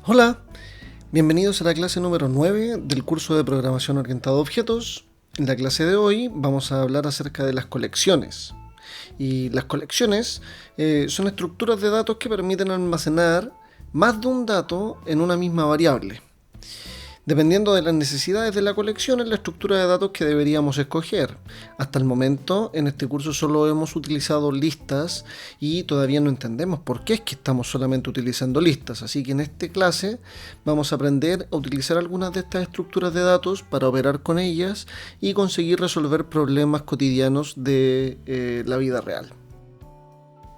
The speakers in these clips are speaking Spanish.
Hola, bienvenidos a la clase número 9 del curso de programación orientada a objetos. En la clase de hoy vamos a hablar acerca de las colecciones. Y las colecciones son estructuras de datos que permiten almacenar más de un dato en una misma variable. Dependiendo de las necesidades de la colección es la estructura de datos que deberíamos escoger. Hasta el momento en este curso solo hemos utilizado listas y todavía no entendemos por qué es que estamos solamente utilizando listas. Así que en esta clase vamos a aprender a utilizar algunas de estas estructuras de datos para operar con ellas y conseguir resolver problemas cotidianos de la vida real.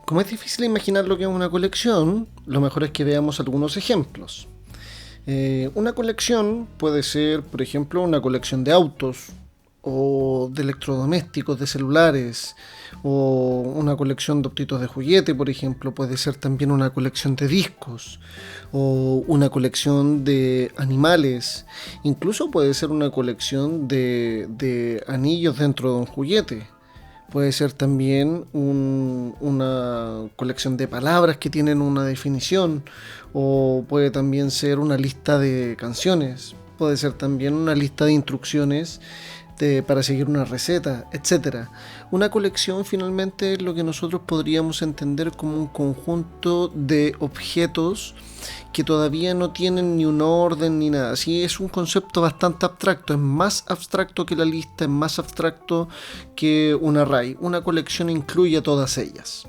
Como es difícil imaginar lo que es una colección, lo mejor es que veamos algunos ejemplos. Una colección puede ser, por ejemplo, una colección de autos o de electrodomésticos, de celulares, o una colección de objetos de juguete, por ejemplo. Puede ser también una colección de discos o una colección de animales. Incluso puede ser una colección de anillos dentro de un juguete. Puede ser también una colección de palabras que tienen una definición, o puede también ser una lista de canciones, puede ser también una lista de instrucciones para seguir una receta, etc. Una colección finalmente es lo que nosotros podríamos entender como un conjunto de objetos que todavía no tienen ni un orden ni nada. Sí, es un concepto bastante abstracto, es más abstracto que la lista, es más abstracto que un array. Una colección incluye a todas ellas.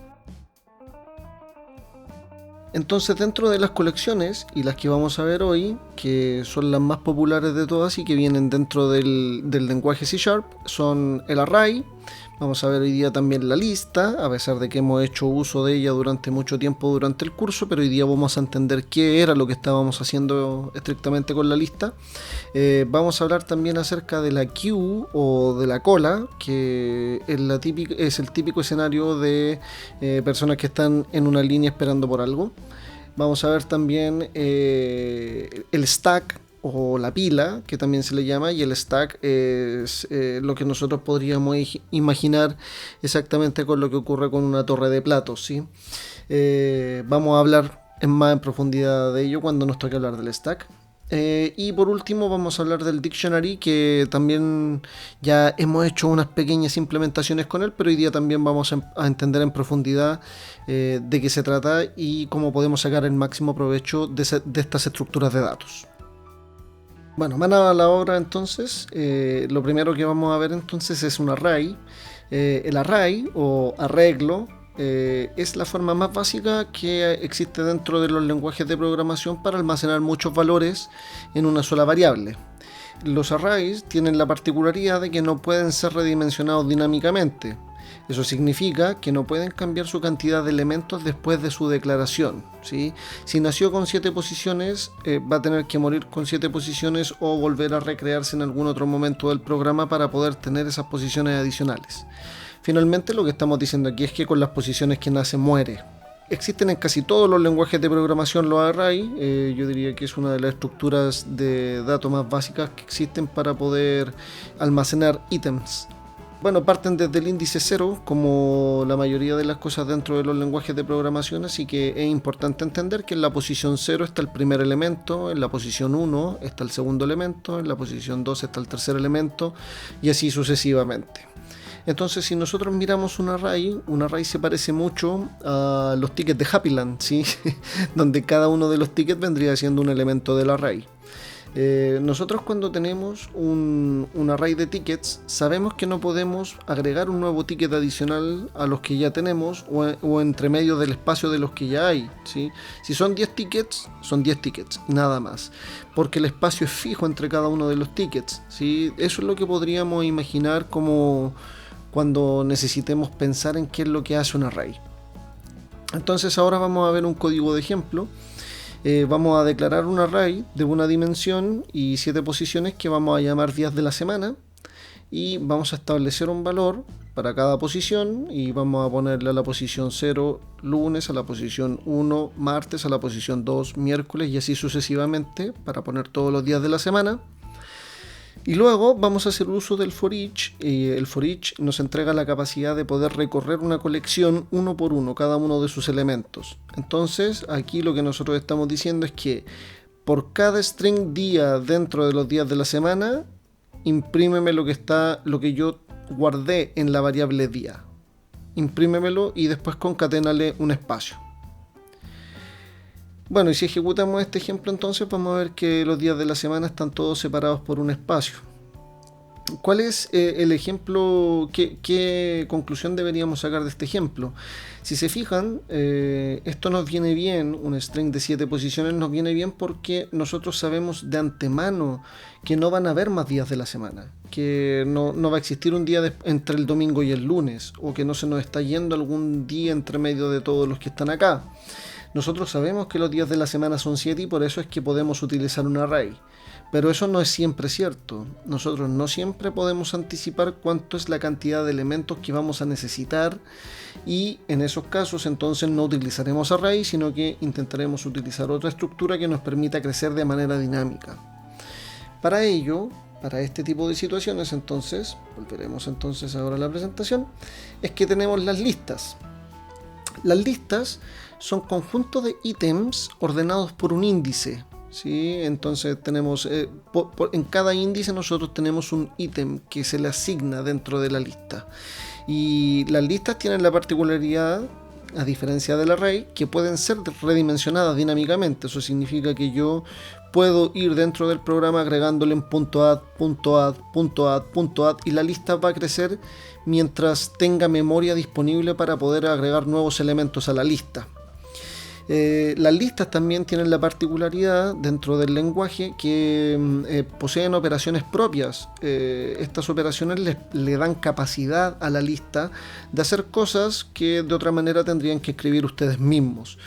Entonces, dentro de las colecciones, y las que vamos a ver hoy, que son las más populares de todas y que vienen dentro del lenguaje C#, son el array. Vamos a ver hoy día también la lista, a pesar de que hemos hecho uso de ella durante mucho tiempo durante el curso, pero hoy día vamos a entender qué era lo que estábamos haciendo estrictamente con la lista. Vamos a hablar también acerca de la queue o de la cola, que es el típico escenario de personas que están en una línea esperando por algo. Vamos a ver también el stack o la pila, que también se le llama, y el stack es lo que nosotros podríamos imaginar exactamente con lo que ocurre con una torre de platos, ¿sí? Vamos a hablar más en profundidad de ello cuando nos toque hablar del stack. Y por último vamos a hablar del dictionary, que también ya hemos hecho unas pequeñas implementaciones con él, pero hoy día también vamos a entender en profundidad de qué se trata y cómo podemos sacar el máximo provecho de estas estructuras de datos. Bueno, mano a la obra entonces. Lo primero que vamos a ver entonces es un array. El array o arreglo es la forma más básica que existe dentro de los lenguajes de programación para almacenar muchos valores en una sola variable. Los arrays tienen la particularidad de que no pueden ser redimensionados dinámicamente. Eso significa que no pueden cambiar su cantidad de elementos después de su declaración, ¿sí? Si nació con 7 posiciones, va a tener que morir con 7 posiciones o volver a recrearse en algún otro momento del programa para poder tener esas posiciones adicionales. Finalmente, lo que estamos diciendo aquí es que con las posiciones que nace muere. Existen en casi todos los lenguajes de programación los arrays. Yo diría que es una de las estructuras de datos más básicas que existen para poder almacenar ítems. Bueno, parten desde el índice 0, como la mayoría de las cosas dentro de los lenguajes de programación, así que es importante entender que en la posición 0 está el primer elemento, en la posición 1 está el segundo elemento, en la posición 2 está el tercer elemento, y así sucesivamente. Entonces, si nosotros miramos un array se parece mucho a los tickets de Happyland, ¿sí? Donde cada uno de los tickets vendría siendo un elemento del array. Nosotros cuando tenemos un array de tickets sabemos que no podemos agregar un nuevo ticket adicional a los que ya tenemos o entre medio del espacio de los que ya hay, ¿sí? Si son 10 tickets, son 10 tickets, nada más, porque el espacio es fijo entre cada uno de los tickets, ¿sí? Eso es lo que podríamos imaginar como cuando necesitemos pensar en qué es lo que hace un array. Entonces ahora vamos a ver un código de ejemplo. Vamos a declarar un array de una dimensión y 7 posiciones que vamos a llamar días de la semana, y vamos a establecer un valor para cada posición y vamos a ponerle a la posición 0 lunes, a la posición 1 martes, a la posición 2 miércoles y así sucesivamente para poner todos los días de la semana. Y luego vamos a hacer uso del for each, y el for each nos entrega la capacidad de poder recorrer una colección uno por uno, cada uno de sus elementos. Entonces aquí lo que nosotros estamos diciendo es que por cada string día dentro de los días de la semana, imprímeme lo que yo guardé en la variable día. Imprímemelo y después concaténale un espacio. Bueno, y si ejecutamos este ejemplo, entonces vamos a ver que los días de la semana están todos separados por un espacio. ¿Cuál es el ejemplo? ¿Qué conclusión deberíamos sacar de este ejemplo? Si se fijan, esto nos viene bien, un string de 7 posiciones nos viene bien porque nosotros sabemos de antemano que no van a haber más días de la semana, que no va a existir un día entre el domingo y el lunes, o que no se nos está yendo algún día entre medio de todos los que están acá. Nosotros sabemos que los días de la semana son 7 y por eso es que podemos utilizar un array. Pero eso no es siempre cierto. Nosotros no siempre podemos anticipar cuánto es la cantidad de elementos que vamos a necesitar, y en esos casos entonces no utilizaremos array, sino que intentaremos utilizar otra estructura que nos permita crecer de manera dinámica. Para ello, para este tipo de situaciones, entonces, volveremos entonces ahora a la presentación, es que tenemos las listas. Las listas son conjuntos de ítems ordenados por un índice. ¿Sí? Entonces tenemos en cada índice nosotros tenemos un ítem que se le asigna dentro de la lista, y las listas tienen la particularidad, a diferencia del array, que pueden ser redimensionadas dinámicamente. Eso significa que yo puedo ir dentro del programa agregándole en .add, .add, .add, .add, y la lista va a crecer mientras tenga memoria disponible para poder agregar nuevos elementos a la lista. Las listas también tienen la particularidad dentro del lenguaje que poseen operaciones propias. Estas operaciones le dan capacidad a la lista de hacer cosas que de otra manera tendrían que escribir ustedes mismos.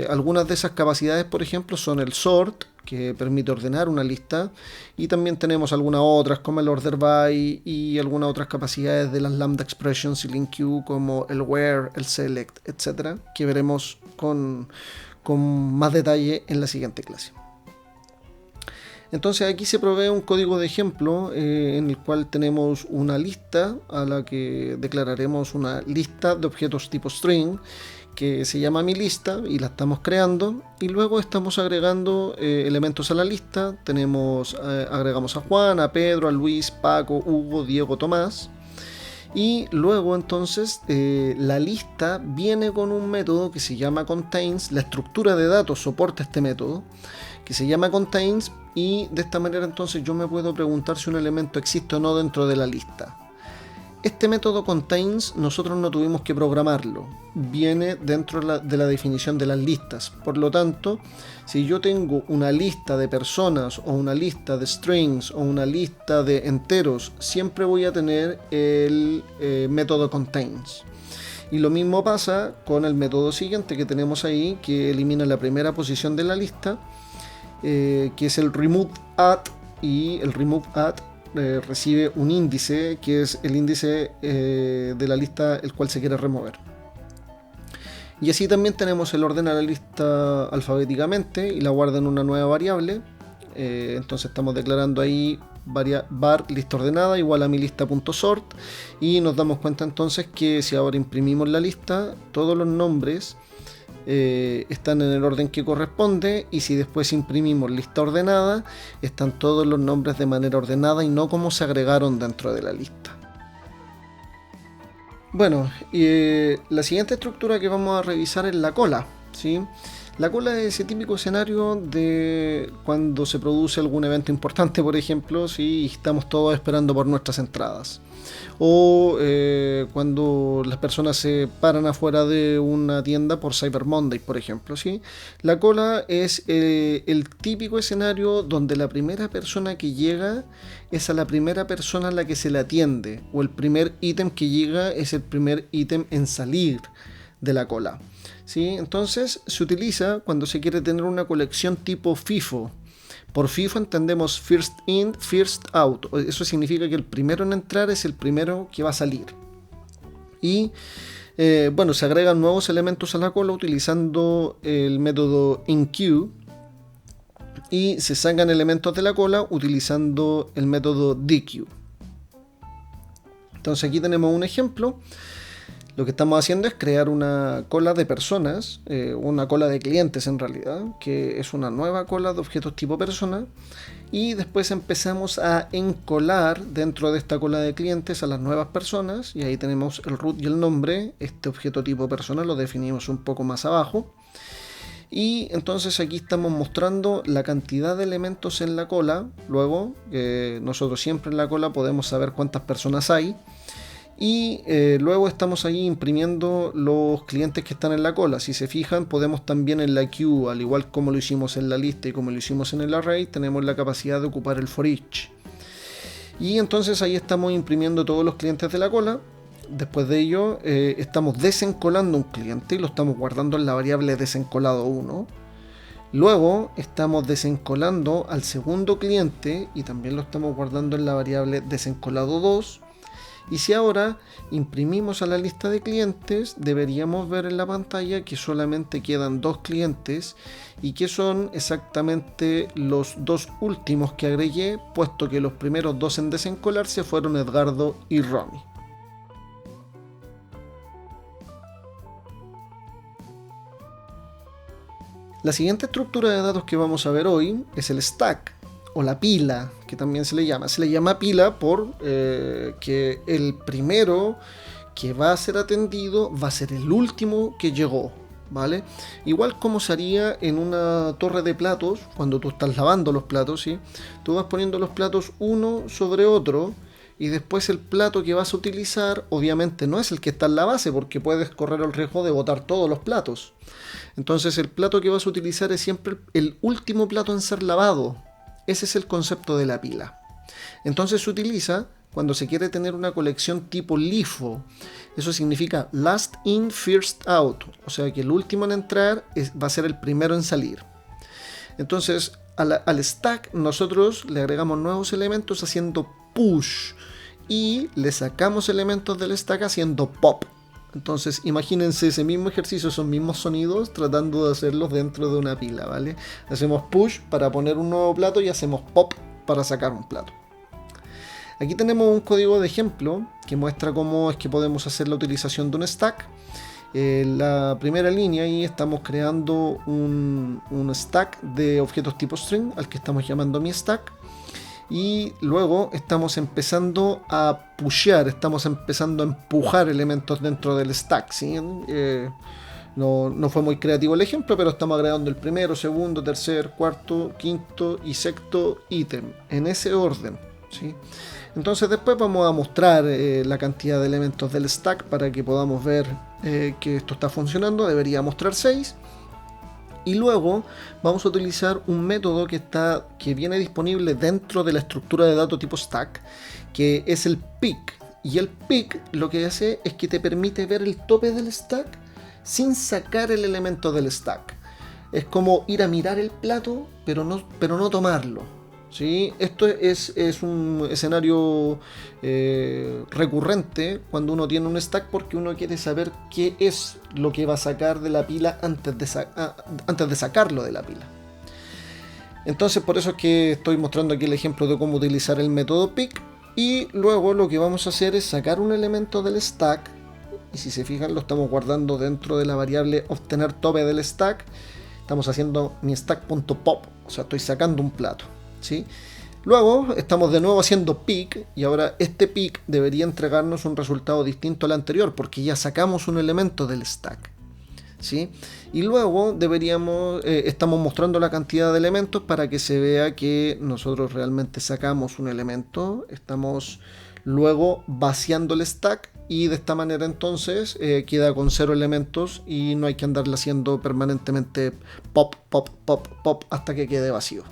Algunas de esas capacidades, por ejemplo, son el sort, que permite ordenar una lista, y también tenemos algunas otras como el order by y algunas otras capacidades de las lambda expressions y LINQ, como el where, el select, etc., que veremos con más detalle en la siguiente clase. Entonces aquí se provee un código de ejemplo en el cual tenemos una lista a la que declararemos una lista de objetos tipo string que se llama mi lista, y la estamos creando, y luego estamos agregando elementos a la lista. Agregamos a Juan, a Pedro, a Luis, Paco, Hugo, Diego, Tomás, y luego entonces la lista viene con un método que se llama contains. La estructura de datos soporta este método que se llama contains, y de esta manera entonces yo me puedo preguntar si un elemento existe o no dentro de la lista. Este método contains nosotros no tuvimos que programarlo, viene dentro de la definición de las listas. Por lo tanto, si yo tengo una lista de personas o una lista de strings o una lista de enteros, siempre voy a tener el método contains. Y lo mismo pasa con el método siguiente que tenemos ahí, que elimina la primera posición de la lista, que es el removeAdd, y el removeAdd recibe un índice que es el índice de la lista el cual se quiere remover. Y así también tenemos el ordena la lista alfabéticamente y la guarda en una nueva variable. Entonces estamos declarando ahí var lista ordenada igual a mi lista.sort, y nos damos cuenta entonces que si ahora imprimimos la lista, todos los nombres están en el orden que corresponde, y si después imprimimos lista ordenada, están todos los nombres de manera ordenada y no como se agregaron dentro de la lista. Bueno, la siguiente estructura que vamos a revisar es la cola, ¿sí? La cola es ese típico escenario de cuando se produce algún evento importante, por ejemplo, ¿sí? Y estamos todos esperando por nuestras entradas. O cuando las personas se paran afuera de una tienda por Cyber Monday, por ejemplo, ¿sí? La cola es el típico escenario donde la primera persona que llega es a la primera persona a la que se le atiende, o el primer ítem que llega es el primer ítem en salir de la cola, ¿sí? Entonces se utiliza cuando se quiere tener una colección tipo FIFO. Por FIFO entendemos first in, first out. Eso significa que el primero en entrar es el primero que va a salir. Y bueno, se agregan nuevos elementos a la cola utilizando el método enqueue, y se sacan elementos de la cola utilizando el método dequeue. Entonces aquí tenemos un ejemplo. Lo que estamos haciendo es crear una cola de personas, una cola de clientes en realidad, que es una nueva cola de objetos tipo persona. Y después empezamos a encolar dentro de esta cola de clientes a las nuevas personas. Y ahí tenemos el root y el nombre. Este objeto tipo persona lo definimos un poco más abajo. Y entonces aquí estamos mostrando la cantidad de elementos en la cola. Luego, nosotros siempre en la cola podemos saber cuántas personas hay. Y luego estamos ahí imprimiendo los clientes que están en la cola. Si se fijan, podemos también en la queue, al igual como lo hicimos en la lista y como lo hicimos en el array, tenemos la capacidad de ocupar el for each. Y entonces ahí estamos imprimiendo todos los clientes de la cola. Después de ello, estamos desencolando un cliente y lo estamos guardando en la variable desencolado 1. Luego estamos desencolando al segundo cliente y también lo estamos guardando en la variable desencolado 2. Y si ahora imprimimos a la lista de clientes, deberíamos ver en la pantalla que solamente quedan 2 clientes y que son exactamente los 2 últimos que agregué, puesto que los primeros 2 en desencolarse fueron Edgardo y Romy. La siguiente estructura de datos que vamos a ver hoy es el stack, o la pila, que también se le llama. Se le llama pila por que el primero que va a ser atendido va a ser el último que llegó, ¿vale? Igual como se haría en una torre de platos, cuando tú estás lavando los platos, ¿sí? Tú vas poniendo los platos uno sobre otro, y después el plato que vas a utilizar, obviamente no es el que está en la base, porque puedes correr el riesgo de botar todos los platos. Entonces el plato que vas a utilizar es siempre el último plato en ser lavado. Ese es el concepto de la pila. Entonces se utiliza cuando se quiere tener una colección tipo LIFO. Eso significa last in, first out. O sea que el último en entrar va a ser el primero en salir. Entonces al stack nosotros le agregamos nuevos elementos haciendo push. Y le sacamos elementos del stack haciendo pop. Entonces imagínense ese mismo ejercicio, esos mismos sonidos, tratando de hacerlos dentro de una pila, ¿vale? Hacemos push para poner un nuevo plato y hacemos pop para sacar un plato. Aquí tenemos un código de ejemplo que muestra cómo es que podemos hacer la utilización de un stack. La primera línea ahí estamos creando un stack de objetos tipo string, al que estamos llamando mi stack. Y luego estamos empezando a pushear, estamos empezando a empujar elementos dentro del stack, ¿sí? No fue muy creativo el ejemplo, pero estamos agregando el primero, segundo, tercer, cuarto, quinto y sexto ítem, en ese orden, ¿sí? Entonces después vamos a mostrar la cantidad de elementos del stack para que podamos ver que esto está funcionando. Debería mostrar 6. Y luego vamos a utilizar un método que viene disponible dentro de la estructura de datos tipo stack, que es el pick. Y el pick lo que hace es que te permite ver el tope del stack sin sacar el elemento del stack. Es como ir a mirar el plato, pero no tomarlo, ¿sí? Esto es un escenario recurrente cuando uno tiene un stack, porque uno quiere saber qué es lo que va a sacar de la pila antes de sacarlo de la pila. Entonces por eso es que estoy mostrando aquí el ejemplo de cómo utilizar el método pick. Y luego lo que vamos a hacer es sacar un elemento del stack, y si se fijan lo estamos guardando dentro de la variable obtener tope del stack. Estamos haciendo mi stack.pop, o sea, estoy sacando un plato, ¿sí? Luego estamos de nuevo haciendo pick, y ahora este pick debería entregarnos un resultado distinto al anterior, porque ya sacamos un elemento del stack, ¿sí? Y luego estamos mostrando la cantidad de elementos para que se vea que nosotros realmente sacamos un elemento. Estamos luego vaciando el stack, y de esta manera entonces queda con 0 elementos y no hay que andarle haciendo permanentemente pop, pop, pop, pop hasta que quede vacío.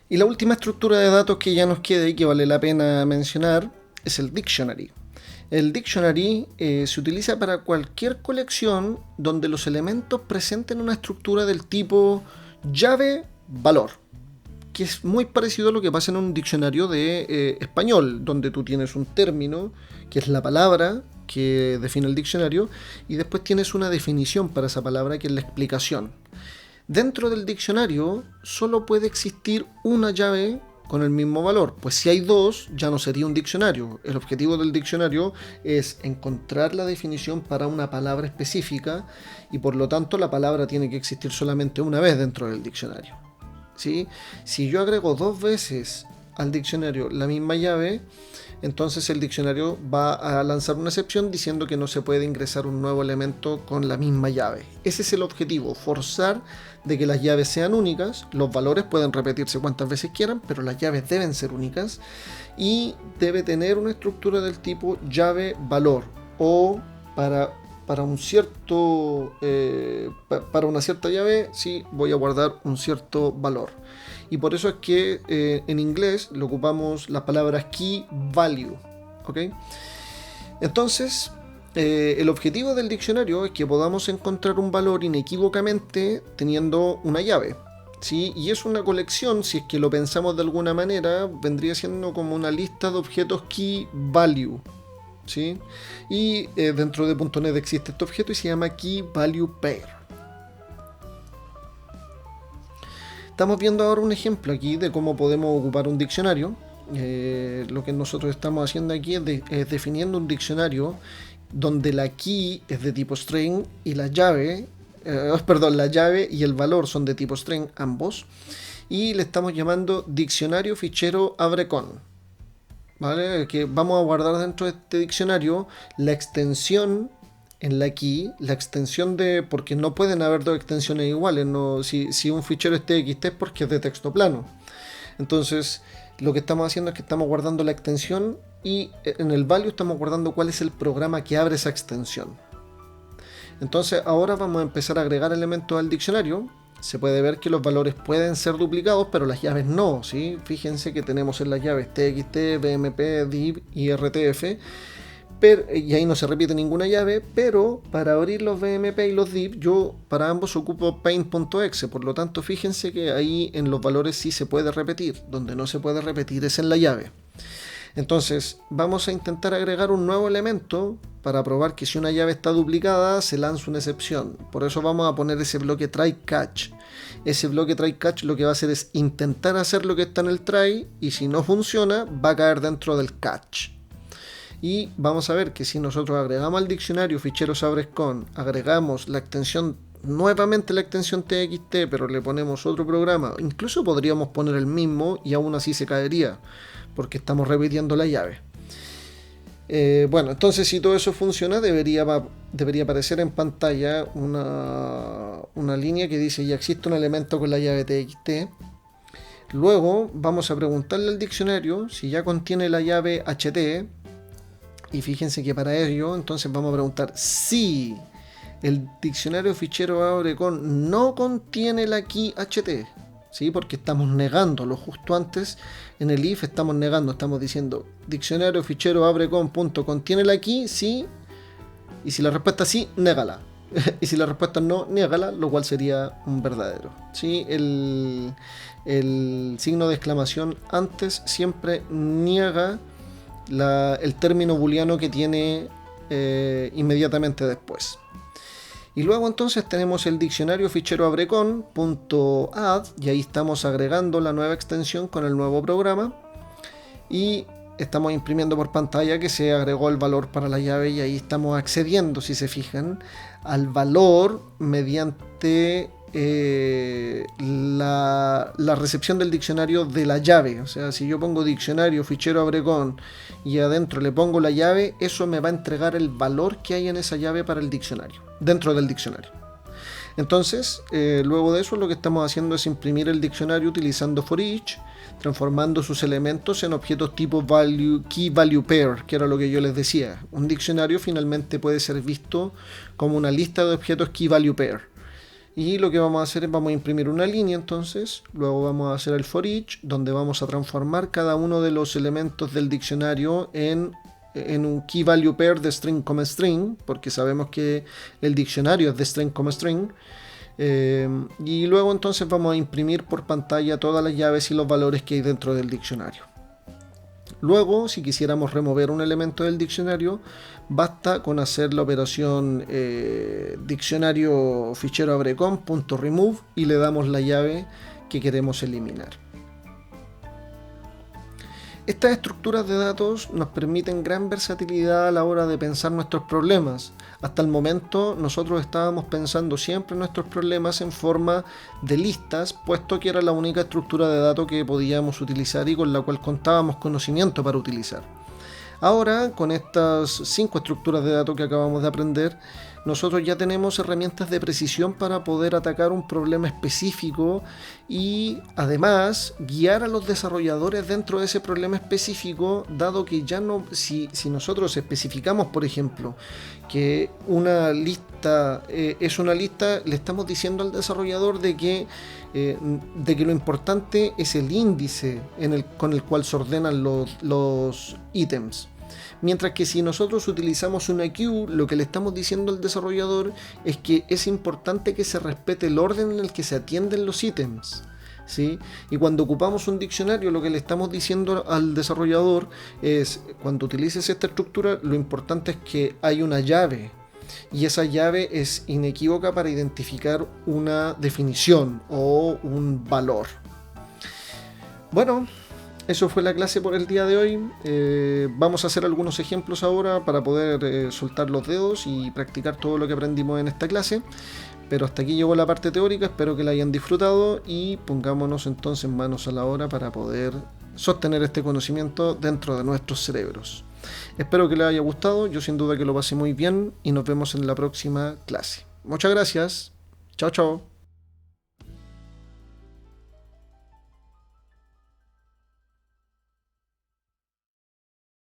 Y la última estructura de datos que ya nos queda y que vale la pena mencionar es el dictionary. El dictionary se utiliza para cualquier colección donde los elementos presenten una estructura del tipo llave-valor, que es muy parecido a lo que pasa en un diccionario de español, donde tú tienes un término, que es la palabra que define el diccionario, y después tienes una definición para esa palabra, que es la explicación. Dentro del diccionario solo puede existir una llave con el mismo valor. Pues si hay dos, ya no sería un diccionario. El objetivo del diccionario es encontrar la definición para una palabra específica y por lo tanto la palabra tiene que existir solamente una vez dentro del diccionario. ¿Sí? Si yo agrego dos veces al diccionario la misma llave, entonces el diccionario va a lanzar una excepción diciendo que no se puede ingresar un nuevo elemento con la misma llave. Ese es el objetivo, forzar de que las llaves sean únicas. Los valores pueden repetirse cuantas veces quieran, pero las llaves deben ser únicas y debe tener una estructura del tipo llave-valor o para un cierto para una cierta llave sí voy a guardar un cierto valor. Y por eso es que en inglés lo ocupamos las palabras key value. ¿Ok? Entonces, el objetivo del diccionario es que podamos encontrar un valor inequívocamente teniendo una llave. ¿Sí? Y es una colección, si es que lo pensamos de alguna manera, vendría siendo como una lista de objetos key value. ¿Sí? Y dentro de .NET existe este objeto y se llama key value pair. Estamos viendo ahora un ejemplo aquí de cómo podemos ocupar un diccionario. Lo que nosotros estamos haciendo aquí es definiendo un diccionario donde la key es de tipo string y la llave y el valor son de tipo string ambos. Y le estamos llamando diccionario fichero abrecon. ¿Vale? Que vamos a guardar dentro de este diccionario la extensión en la key, la extensión porque no pueden haber dos extensiones iguales, no, si un fichero es txt es porque es de texto plano. Entonces lo que estamos haciendo es que estamos guardando la extensión y en el value estamos guardando cuál es el programa que abre esa extensión. Entonces ahora vamos a empezar a agregar elementos al diccionario. Se puede ver que los valores pueden ser duplicados, pero las llaves no, ¿sí? Fíjense que tenemos en las llaves txt, bmp, div y rtf. Y ahí no se repite ninguna llave, pero para abrir los BMP y los div, yo para ambos ocupo paint.exe, por lo tanto fíjense que ahí en los valores sí se puede repetir, donde no se puede repetir es en la llave. Entonces vamos a intentar agregar un nuevo elemento para probar que si una llave está duplicada se lanza una excepción. Por eso vamos a poner ese bloque try catch. Ese bloque try catch lo que va a hacer es intentar hacer lo que está en el try y si no funciona va a caer dentro del catch. Y vamos a ver que si nosotros agregamos al diccionario ficheros abrecon, agregamos la extensión, nuevamente la extensión txt, pero le ponemos otro programa, incluso podríamos poner el mismo y aún así se caería, porque estamos repitiendo la llave. Bueno, entonces si todo eso funciona, debería aparecer en pantalla una línea que dice ya existe un elemento con la llave txt. Luego vamos a preguntarle al diccionario si ya contiene la llave ht. Y fíjense que para ello, entonces vamos a preguntar si el diccionario fichero abrecon no contiene la key ht, ¿sí? Porque estamos negándolo justo antes en el if, estamos diciendo diccionario fichero abrecon.contiene la key, sí, y si la respuesta es sí, négala. Y si la respuesta es no, niégala, lo cual sería un verdadero. ¿Sí? El signo de exclamación antes siempre niega el término booleano que tiene inmediatamente después. Y luego entonces tenemos el diccionario fichero abrecon.add y ahí estamos agregando la nueva extensión con el nuevo programa y estamos imprimiendo por pantalla que se agregó el valor para la llave y ahí estamos accediendo, si se fijan, al valor mediante la recepción del diccionario de la llave. O sea, si yo pongo diccionario fichero abrecon y adentro le pongo la llave, eso me va a entregar el valor que hay en esa llave para el diccionario, dentro del diccionario. Entonces, luego de eso lo que estamos haciendo es imprimir el diccionario utilizando for each, transformando sus elementos en objetos tipo key value pair, que era lo que yo les decía. Un diccionario finalmente puede ser visto como una lista de objetos key value pair. Y lo que vamos a hacer es vamos a imprimir una línea entonces, luego vamos a hacer el for each, donde vamos a transformar cada uno de los elementos del diccionario en un key value pair de string, string, porque sabemos que el diccionario es de string, string. Y luego entonces vamos a imprimir por pantalla todas las llaves y los valores que hay dentro del diccionario. Luego, si quisiéramos remover un elemento del diccionario, basta con hacer la operación diccionario fichero abrecon.remove y le damos la llave que queremos eliminar. Estas estructuras de datos nos permiten gran versatilidad a la hora de pensar nuestros problemas. Hasta el momento nosotros estábamos pensando siempre nuestros problemas en forma de listas, puesto que era la única estructura de datos que podíamos utilizar y con la cual contábamos conocimiento para utilizar. Ahora, con estas 5 estructuras de datos que acabamos de aprender, nosotros ya tenemos herramientas de precisión para poder atacar un problema específico y además guiar a los desarrolladores dentro de ese problema específico, dado que ya no, si nosotros especificamos, por ejemplo, que una lista es una lista, le estamos diciendo al desarrollador de que lo importante es el índice con el cual se ordenan los ítems. Mientras que si nosotros utilizamos una queue, lo que le estamos diciendo al desarrollador es que es importante que se respete el orden en el que se atienden los ítems, ¿sí? Y cuando ocupamos un diccionario, lo que le estamos diciendo al desarrollador es, cuando utilices esta estructura, lo importante es que hay una llave, y esa llave es inequívoca para identificar una definición o un valor. Bueno, eso fue la clase por el día de hoy. Vamos a hacer algunos ejemplos ahora para poder soltar los dedos y practicar todo lo que aprendimos en esta clase. Pero hasta aquí llegó la parte teórica, espero que la hayan disfrutado y pongámonos entonces manos a la obra para poder sostener este conocimiento dentro de nuestros cerebros. Espero que les haya gustado, yo sin duda que lo pasé muy bien y nos vemos en la próxima clase. Muchas gracias, chao chao.